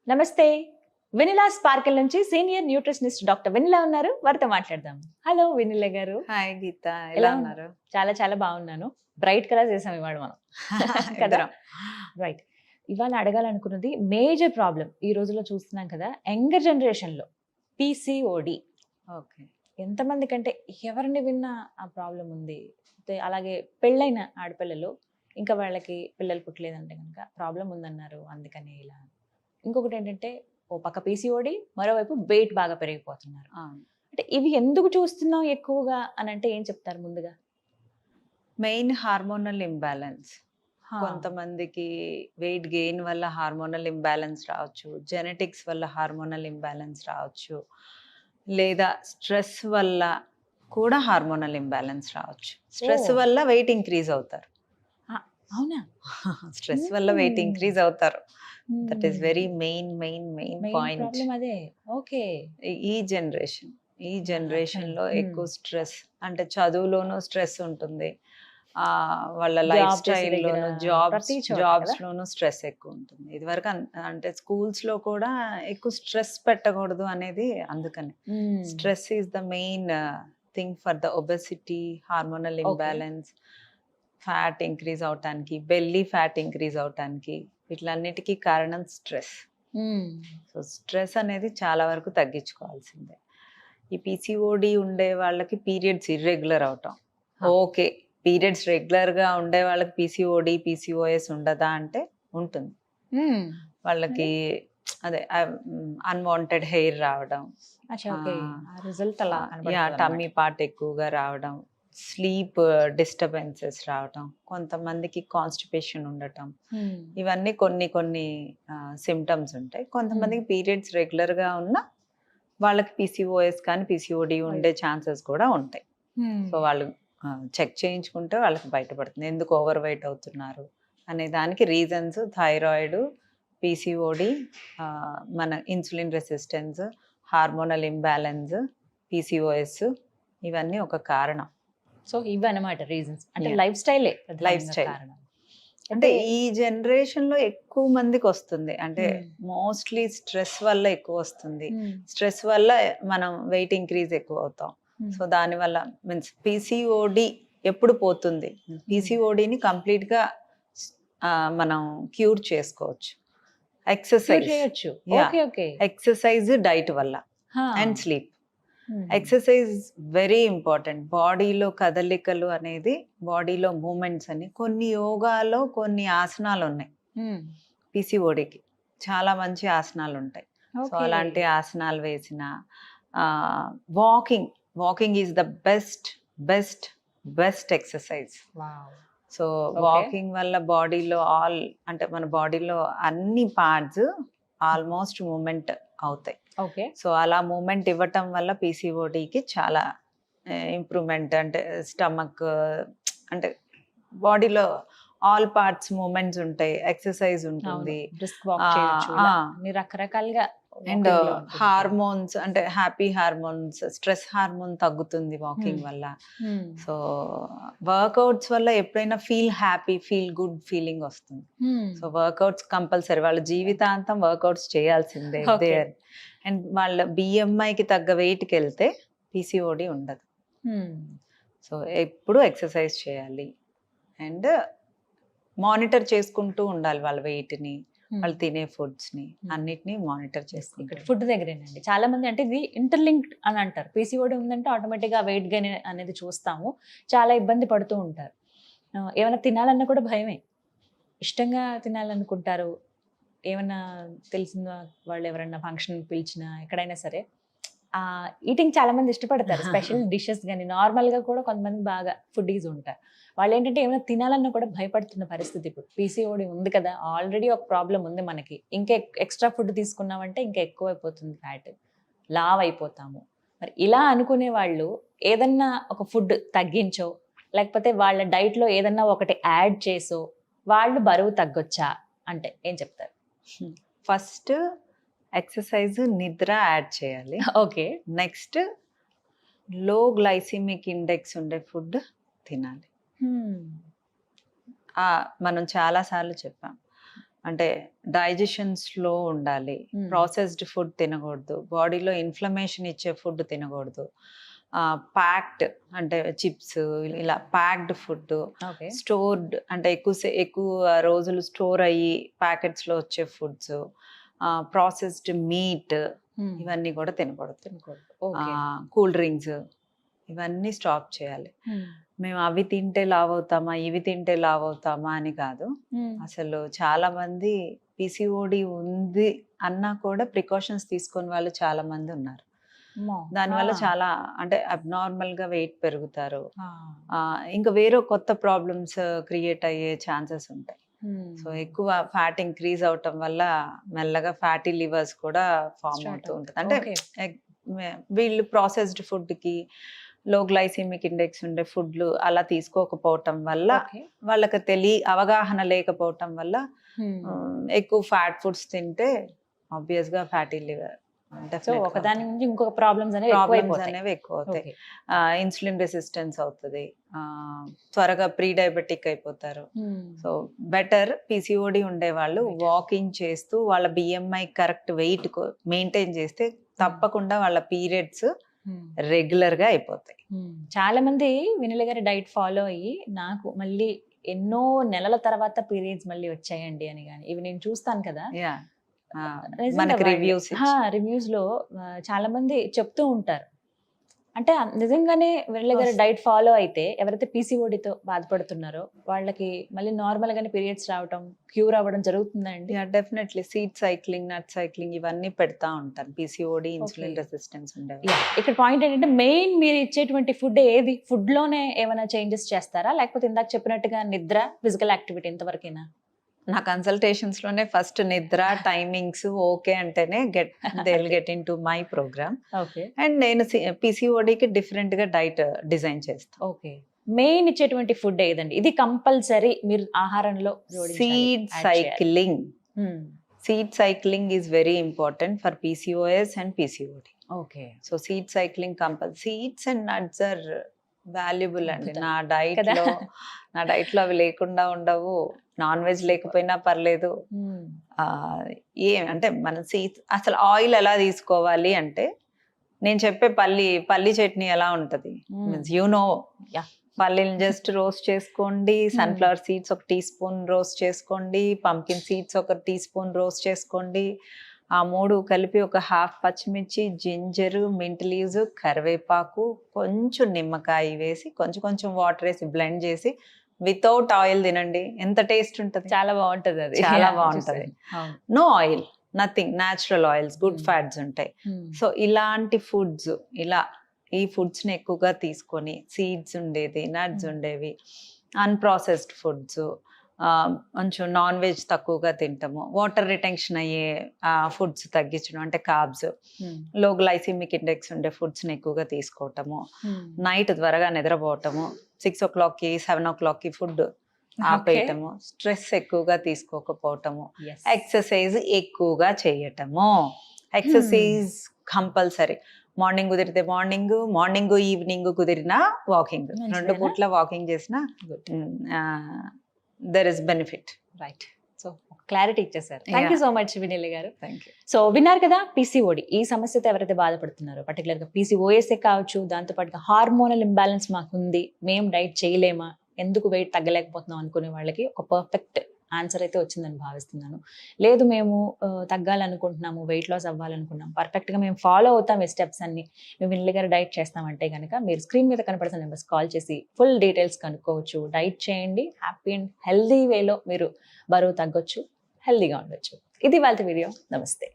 నమస్తే. Vanilla sprinkle నుంచి senior nutritionist doctor vanilla ఉన్నారు. వారితో మాట్లాడదాం. హలో వెనిలా గారు. హాయ్ గీత, ఎలా ఎలా ఉన్నారు? చాలా చాలా బాగున్నాను. బ్రైట్ కలర్ చేసాం ఇవాళ మనం. కదా ఇద్దరం. రైట్. ఇవాళ అడగాలనుకున్నది మేజర్ ప్రాబ్లం ఈ రోజుల్లో చూస్తున్నాం కదా, యంగర్ జనరేషన్ లో పీసీఓడి. ఓకే. ఎంతమంది కంటే ఎవరిని విన్నా ఆ ప్రాబ్లం ఉంది. అలాగే పెళ్ళైన ఆడపిల్లలు ఇంకా వాళ్ళకి పిల్లలు పుట్టలేదంటే కనుక ప్రాబ్లం ఉందన్నారు, అందుకని ఇలా. ఇంకొకటి ఏంటంటే, ఓ పక్క పీసీఓడి, మరోవైపు వెయిట్ బాగా పెరిగిపోతున్నారు. అంటే ఇవి ఎందుకు చూస్తున్నాం ఎక్కువగా అని అంటే ఏం చెప్తారు ముందుగా? Main hormonal imbalance. కొంతమందికి వెయిట్ గెయిన్ వల్ల హార్మోనల్ ఇంబ్యాలెన్స్ రావచ్చు, జెనెటిక్స్ వల్ల హార్మోనల్ ఇంబ్యాలెన్స్ రావచ్చు, లేదా స్ట్రెస్ వల్ల కూడా హార్మోనల్ ఇంబ్యాలెన్స్ రావచ్చు. స్ట్రెస్ వల్ల వెయిట్ ఇంక్రీజ్ అవుతారు. అవునా? స్ట్రెస్ వల్ల వెయిట్ ఇంక్రీజ్ అవుతారు. That is very main point. అదే. ఓకే. ఈ జనరేషన్ లో ఎక్కువ స్ట్రెస్, అంటే చదువులోనూ స్ట్రెస్ ఉంటుంది, వాళ్ళ లైఫ్ స్టైల్లోను, జాబ్స్ లోనూ స్ట్రెస్ ఎక్కువ ఉంటుంది. ఇదివరకు అంటే స్కూల్స్ లో కూడా ఎక్కువ స్ట్రెస్ పెట్టకూడదు అనేది అందుకని. Stress is the main thing for the obesity, hormonal imbalance, fat increase అవటానికి, బెల్లీ ఫ్యాట్ ఇంక్రీజ్ అవటానికి, వీటిలన్నిటికీ కారణం స్ట్రెస్. సో స్ట్రెస్ అనేది చాలా వరకు తగ్గించుకోవాల్సిందే. ఈ పీసీఓడి ఉండే వాళ్ళకి పీరియడ్స్ ఇర్రెగ్యులర్ అవటం ఓకే. పీరియడ్స్ రెగ్యులర్ గా ఉండే వాళ్ళకి పీసీఓడి, పీసీఓఎస్ ఉండదా అంటే ఉంటుంది. వాళ్ళకి అదే అన్వాంటెడ్ హెయిర్ రావడం, టమ్మీ పార్ట్ ఎక్కువగా రావడం, స్లీప్ డిస్టర్బెన్సెస్ రావటం, కొంతమందికి కాన్స్టిపేషన్ ఉండటం, ఇవన్నీ కొన్ని సిమ్టమ్స్ ఉంటాయి. కొంతమందికి పీరియడ్స్ రెగ్యులర్ గా ఉన్న వాళ్ళకి పీసీఓఎస్ కానీ పీసీఓడి ఉండే ఛాన్సెస్ కూడా ఉంటాయి. సో వాళ్ళు చెక్ చేయించుకుంటే వాళ్ళకి బయటపడుతుంది ఎందుకు ఓవర్ వెయిట్ అవుతున్నారు అనే దానికి రీజన్స్. థైరాయిడ్, పీసీఓడి, మన insulin resistance, hormonal imbalance, PCOS, ఇవన్నీ ఒక కారణం. సో ఇవి అన్నమాట రీజన్స్. అంటే లైఫ్ స్టైల్ అంటే ఈ జనరేషన్ లో ఎక్కువ మందికి వస్తుంది. అంటే మోస్ట్లీ స్ట్రెస్ వల్ల ఎక్కువ వస్తుంది. స్ట్రెస్ వల్ల మనం వెయిట్ ఇంక్రీజ్ ఎక్కువ అవుతాం. సో దాని వల్ల మీన్స్ పీసీఓడి ఎప్పుడు పోతుంది? పీసీఓడిని కంప్లీట్ గా మనం క్యూర్ చేసుకోవచ్చు. ఎక్సర్సైజ్, డైట్ వల్ల and sleep. Exercise very important. బాడీలో కదలికలు అనేది, బాడీలో మూమెంట్స్ అని కొన్ని యోగాలో కొన్ని ఆసనాలు ఉన్నాయి. పీసీఓడికి చాలా మంచి ఆసనాలు ఉంటాయి. సో అలాంటి ఆసనాలు వేసిన, walking is the best exercise. So walking వల్ల బాడీలో మన బాడీలో అన్ని పార్ట్స్ ఆల్మోస్ట్ మూమెంట్ అవుతాయి. సో అలా మూమెంట్ ఇవ్వటం వల్ల పీసీఓడికి చాలా ఇంప్రూవ్మెంట్. అంటే స్టమక్, అంటే బాడీలో ఆల్ పార్ట్స్ మూమెంట్స్ ఉంటాయి, ఎక్సర్సైజ్ ఉంటుంది, రకరకాలుగా. అండ్ హార్మోన్స్, అంటే హ్యాపీ హార్మోన్స్, స్ట్రెస్ హార్మోన్ తగ్గుతుంది వాకింగ్ వల్ల. సో వర్కౌట్స్ వల్ల ఎప్పుడైనా ఫీల్ గుడ్ ఫీలింగ్ వస్తుంది. సో వర్కౌట్స్ కంపల్సరీ, వాళ్ళ జీవితాంతం వర్కౌట్స్ చేయాల్సిందే. అండ్ వాళ్ళ బిఎంఐకి తగ్గ వెయిట్కి వెళ్తే పీసీఓడి ఉండదు. సో ఎప్పుడు ఎక్సర్సైజ్ చేయాలి అండ్ మానిటర్ చేసుకుంటూ ఉండాలి వాళ్ళ వెయిట్ని, వాళ్ళు తినే ఫుడ్స్ ని అన్నిటినీ మానిటర్ చేసుకుంటారు. ఫుడ్ దగ్గరేనండి చాలా మంది, అంటే ఇది ఇంటర్లింక్డ్ అని అంటారు. పీసీఓడి ఉందంటే ఆటోమేటిక్గా వెయిట్ గెయిన్ అనేది చూస్తాము, చాలా ఇబ్బంది పడుతూ ఉంటారు. ఏమైనా తినాలన్నా కూడా భయమే, ఇష్టంగా తినాలనుకుంటారు. ఏమన్నా తెలిసిన వాళ్ళు ఎవరైనా ఫంక్షన్ పిలిచినా ఎక్కడైనా సరే ఈటింగ్ చాలా మంది ఇష్టపడతారు. స్పెషల్ డిషెస్ కానీ నార్మల్గా కూడా కొంతమంది బాగా ఫుడ్డీస్ ఉంటారు. వాళ్ళు ఏంటంటే ఏమైనా తినాలన్నా కూడా భయపడుతున్న పరిస్థితి. ఇప్పుడు పీసీఓడి ఉంది కదా, ఆల్రెడీ ఒక ప్రాబ్లం ఉంది మనకి, ఇంకా ఎక్స్ట్రా ఫుడ్ తీసుకున్నామంటే ఇంకా ఎక్కువైపోతుంది ఫ్యాట్, లావ్ అయిపోతాము. మరి ఇలా అనుకునే వాళ్ళు ఏదన్నా ఒక ఫుడ్ తగ్గించో, లేకపోతే వాళ్ళ డైట్లో ఏదన్నా ఒకటి యాడ్ చేసో వాళ్ళు బరువు తగ్గొచ్చా అంటే ఏం చెప్తారు? ఫస్ట్ ఎక్సర్సైజ్, నిద్ర యాడ్ చేయాలి. Okay. Next low glycemic index ఉండే ఫుడ్ తినాలి. మనం చాలా సార్లు చెప్పాం, అంటే డైజెషన్ స్లో ఉండాలి, ప్రాసెస్డ్ ఫుడ్ తినకూడదు, బాడీలో ఇన్ఫ్లమేషన్ ఇచ్చే ఫుడ్ తినకూడదు, ప్యాక్డ్ అంటే చిప్స్ ఇలా ప్యాక్డ్ ఫుడ్, స్టోర్డ్ అంటే ఎక్కువ రోజులు స్టోర్ అయ్యి ప్యాకెట్స్లో వచ్చే ఫుడ్స్, ప్రాసెస్డ్ మీట్ ఇవన్నీ కూడా తినకూడదు. కూల్ డ్రింక్స్ ఇవన్నీ స్టాప్ చేయాలి. మేము అవి తింటే లావ్ అవుతామా, ఇవి తింటే లావ్ అవుతామా అని కాదు. అసలు చాలా మంది పిసిఓడి ఉంది అన్నా కూడా ప్రికాషన్స్ తీసుకునే వాళ్ళు చాలా మంది ఉన్నారు. దానివల్ల చాలా అంటే అబ్నార్మల్ గా వెయిట్ పెరుగుతారు. ఇంకా వేరే కొత్త ప్రాబ్లమ్స్ క్రియేట్ అయ్యే ఛాన్సెస్ ఉంటాయి. సో ఎక్కువ ఫ్యాట్ ఇంక్రీజ్ అవటం వల్ల మెల్లగా ఫ్యాటీ లివర్స్ కూడా ఫామ్ అవుతూ ఉంటుంది. అంటే వీళ్ళు ప్రాసెస్డ్ ఫుడ్ కి లో గ్లైసెమిక్ ఇండెక్స్ ఉండే ఫుడ్లు అలా తీసుకోకపోవటం వల్ల వాళ్ళకి అవగాహన లేకపోవటం వల్ల ఎక్కువ ఫ్యాట్ ఫుడ్స్ తింటే ఆబ్వియస్ గా ఫ్యాటీ లివర్ ఒకదాని నుంచి ఇంకొక ప్రాబ్లమ్స్ అనేవి ఎక్కువ అవుతాయి. ఇన్సులిన్ రెసిస్టెన్స్ అవుతుంది, త్వరగా ప్రీ డయాబెటిక్ అయిపోతారు. సో బెటర్ పిసిఓడి ఉండే వాళ్ళు వాకింగ్ చేస్తూ వాళ్ళ బిఎంఐ కరెక్ట్ వెయిట్ మెయింటైన్ చేస్తే తప్పకుండా వాళ్ళ పీరియడ్స్ రెగ్యులర్ గా అయిపోతాయి. చాలా మంది వెన్నెల గారి డైట్ ఫాలో అయ్యి నాకు మళ్ళీ ఎన్నో నెలల తర్వాత పీరియడ్స్ మళ్ళీ వచ్చాయండి అని, కానీ ఇవి నేను చూస్తాను కదా రివ్యూస్ లో చాలా మంది చెప్తూ ఉంటారు. అంటే నిజంగానే వెన్నెల గారి డైట్ ఫాలో అయితే ఎవరైతే పీసీఓడితో బాధపడుతున్నారో వాళ్ళకి మళ్ళీ నార్మల్ గానే పీరియడ్స్ రావడం, క్యూర్ అవ్వడం జరుగుతుందండి? డెఫినెట్లీ సీడ్ సైక్లింగ్, నట్ సైక్లింగ్ ఇవన్నీ పెడతా ఉంటాను పీసీఓడి ఇన్సులిన్ రెసిస్టెన్స్ ఉండేవి. ఇక్కడ పాయింట్ ఏంటంటే మెయిన్ మీరు ఇచ్చేటువంటి ఫుడ్ ఏది? ఫుడ్ లోనే ఏమైనా చేంజెస్ చేస్తారా, లేకపోతే ఇందాక చెప్పినట్టుగా నిద్ర, ఫిజికల్ యాక్టివిటీ ఇంతవరకేనా? నా కన్సల్టేషన్స్ లోనే ఫస్ట్ నిద్ర టైమింగ్స్ ఓకే అంటేనే they will get into my programme. And నేను పిసిఓడికి డిఫరెంట్ గా డైట్ డిజైన్ చేస్తాను. ఓకే, మెయిన్ ఇచ్చేటువంటి ఫుడ్ ఏదండి? ఇది కంపల్సరీ మీరు ఆహారంలో seed cycling. Seed cycling is very important for PCOS and PCOD. Okay, so seed cycling seeds and nuts are valuable అండి. నా డైట్ లో అవి లేకుండా ఉండవు. నాన్ వెజ్ లేకపోయినా పర్లేదు. అంటే మన అసలు ఆయిల్ ఎలా తీసుకోవాలి అంటే, నేను చెప్పే పల్లి చట్నీ ఎలా ఉంటది, పల్లీని జస్ట్ రోస్ట్ చేసుకోండి, sunflower seeds 1 teaspoon roast చేసుకోండి, pumpkin seeds 1 teaspoon roast చేసుకోండి. ఆ 3 కలిపి ఒక హాఫ్ పచ్చిమిర్చి, జింజరు, మింట్ లీవ్స్, కరివేపాకు, కొంచెం నిమ్మకాయ వేసి కొంచెం వాటర్ వేసి బ్లెండ్ చేసి వితౌట్ ఆయిల్ తినండి. ఎంత టేస్ట్ ఉంటుంది, చాలా బాగుంటది. అది చాలా బాగుంటది. No oil, nothing, natural oils, good fats ఉంటాయి. సో ఇలాంటి ఫుడ్స్, ఈ ఫుడ్స్ ని ఎక్కువగా తీసుకొని, సీడ్స్ ఉండేది, నట్స్ ఉండేవి, అన్ప్రాసెస్డ్ ఫుడ్స్, కొంచెం నాన్ వెజ్ తక్కువగా తింటాము, వాటర్ రిటెన్షన్ అయ్యే ఫుడ్స్ తగ్గించడం అంటే కార్బ్స్, లో గ్లైసిమిక్ ఇండెక్స్ ఉండే ఫుడ్స్ని ఎక్కువగా తీసుకోవటము, నైట్ త్వరగా నిద్రపోవటము, 6 o'clock 7 o'clock ఫుడ్ ఆపేయటము, స్ట్రెస్ ఎక్కువగా తీసుకోకపోవటము, ఎక్సర్సైజ్ ఎక్కువగా చేయటము. Exercise compulsory. మార్నింగ్ కుదిరితే మార్నింగ్ ఈవినింగ్ కుదిరినా వాకింగ్, 2 పూట్ల వాకింగ్ చేసినా there is benefit. Right. So clarity ఇచ్చేసారు. థ్యాంక్ యూ సో మచ్ వెన్నెల గారు. Thank you. సో విన్నారు కదా, పీసీఓడి ఈ సమస్యతో ఎవరైతే బాధపడుతున్నారో, పర్టికులర్గా పీసీఓఎస్ఏ కావచ్చు, దాంతోపాటుగా హార్మోనల్ ఇంబ్యాలెన్స్ మాకుంది, మేము డైట్ చేయలేమా, ఎందుకు వెయిట్ తగ్గలేకపోతున్నాం అనుకునే వాళ్ళకి ఒక పర్ఫెక్ట్ ఆన్సర్ అయితే వచ్చిందని భావిస్తున్నాను. లేదు మేము తగ్గాలనుకుంటున్నాము, వెయిట్ లాస్ అవ్వాలనుకున్నాం, పర్ఫెక్ట్గా మేము ఫాలో అవుతాం ఈ స్టెప్స్ అన్ని, మేము వెన్నెల గారు డైట్ చేస్తామంటే కనుక మీరు స్క్రీన్ మీద కనపడుతున్న నెంబర్స్ కాల్ చేసి ఫుల్ డీటెయిల్స్ కనుక్కోవచ్చు. డైట్ చేయండి, హ్యాపీ అండ్ హెల్దీ వేలో మీరు బరువు తగ్గొచ్చు, హెల్దీగా ఉండొచ్చు. ఇది వాళ్ళ వీడియో. నమస్తే.